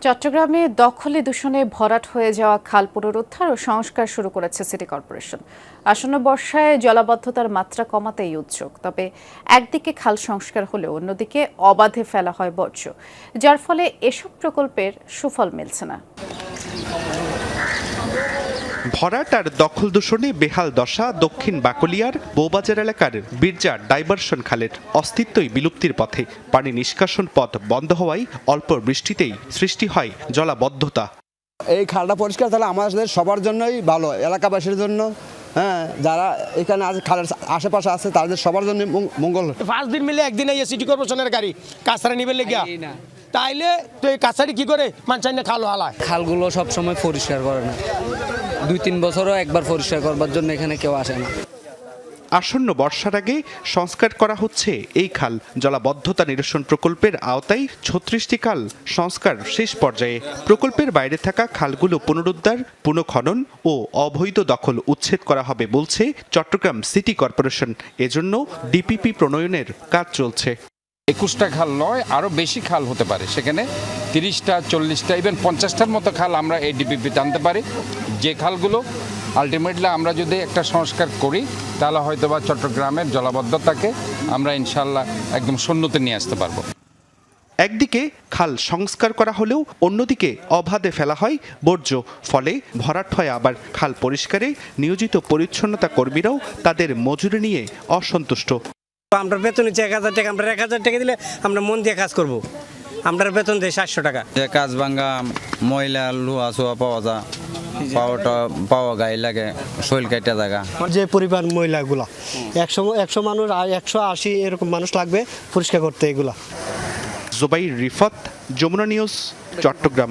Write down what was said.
চট্টগ্রামে দখলে দূষণে ভরাট হয়ে যাওয়া খাল পুনরুদ্ধার ও সংস্কার শুরু করেছে সিটি কর্পোরেশন। আসন্ন বর্ষায় জলাবদ্ধতার মাত্রা কমাতেই উদ্যোগ। তবে একদিকে খাল সংস্কার হলেও অন্যদিকে অবাধে ফেলা হয় বর্জ্য, যার ফলে এসব প্রকল্পের সুফল মিলছে না। ভরাট আর দখল দূষণে বেহাল দশা দক্ষিণ বাকলিয়ার বৌবাজার এলাকার বীরজা ডাইভারশন খালের অস্তিত্বই বিলুপ্তির পথে। পানি নিষ্কাশন পথ বন্ধ হওয়ায় অল্প বৃষ্টিতেই সৃষ্টি হয় জলাবদ্ধতা। এই খালটা পরিষ্কার তাহলে আমাদের সবার জন্যই ভালো, এলাকাবাসীর জন্য, যারা এখানে খালের আশেপাশে আছে তাদের সবার জন্য মঙ্গল। 5 দিন মিলে একদিন এই সিটি কর্পোরেশনের গাড়ি কাছাড়া নিবে লেগিয়া তাইলে তো এই কাছাড়ি কি করে মানুষ খাল হালায়। খালগুলো সব সময় পরিষ্কার করে না, 2-3 বছরও একবার পরিষ্কার করবার জন্য এখানে কেউ আসে না। আসন্ন বর্ষার আগে সংস্কার করা হচ্ছে এই খাল। জলাবদ্ধতা নিরসন প্রকল্পের আওতায় 36টি খাল সংস্কার শেষ পর্যায়ে। প্রকল্পের বাইরে থাকা খালগুলো পুনরুদ্ধার, পুনঃখনন ও অবৈধ দখল উচ্ছেদ করা হবে বলছে চট্টগ্রাম সিটি কর্পোরেশন। এজন্য ডিপিপি প্রণয়নের কাজ চলছে। 21টা খাল নয়, আরও বেশি খাল হতে পারে। সেখানে 30টা, 40টা, ইভেন 50টার মতো খাল আমরা এই ডিপিপিতে আনতে পারি। যে খালগুলো আলটিমেটলি আমরা যদি একটা সংস্কার করি তাহলে হয়তো বা চট্টগ্রামের জলাবদ্ধতাকে আমরা ইনশাল্লাহ একদম শূন্যতে নিয়ে আসতে পারবো। একদিকে খাল সংস্কার করা হলেও অন্যদিকে অবাধে ফেলা হয় বর্জ্য, ফলে ভরাট হয় আবার খাল পরিষ্কারে নিয়োজিত পরিচ্ছন্নতা কর্মীরাও তাদের মজুরি নিয়ে অসন্তুষ্ট। আমরা বেতন নিচ্ছি 1000 টাকা, আমরা 1000 টাকা দিলে আমরা মন দিয়ে কাজ করব। আমরা বেতন দেয় 700 টাকা। কাজ ভাঙ্গা, ময়লা, লোহা সোয়া পাওয়া গায়ে লাগে, শৈল কাটা জায়গা। যে পরিমাণ ময়লাগুলা 100 মানুষ আর 180 এরকম মানুষ লাগবে পরিষ্কার করতে এগুলা। জুবাইর রিফাত, যমুনা নিউজ, চট্টগ্রাম।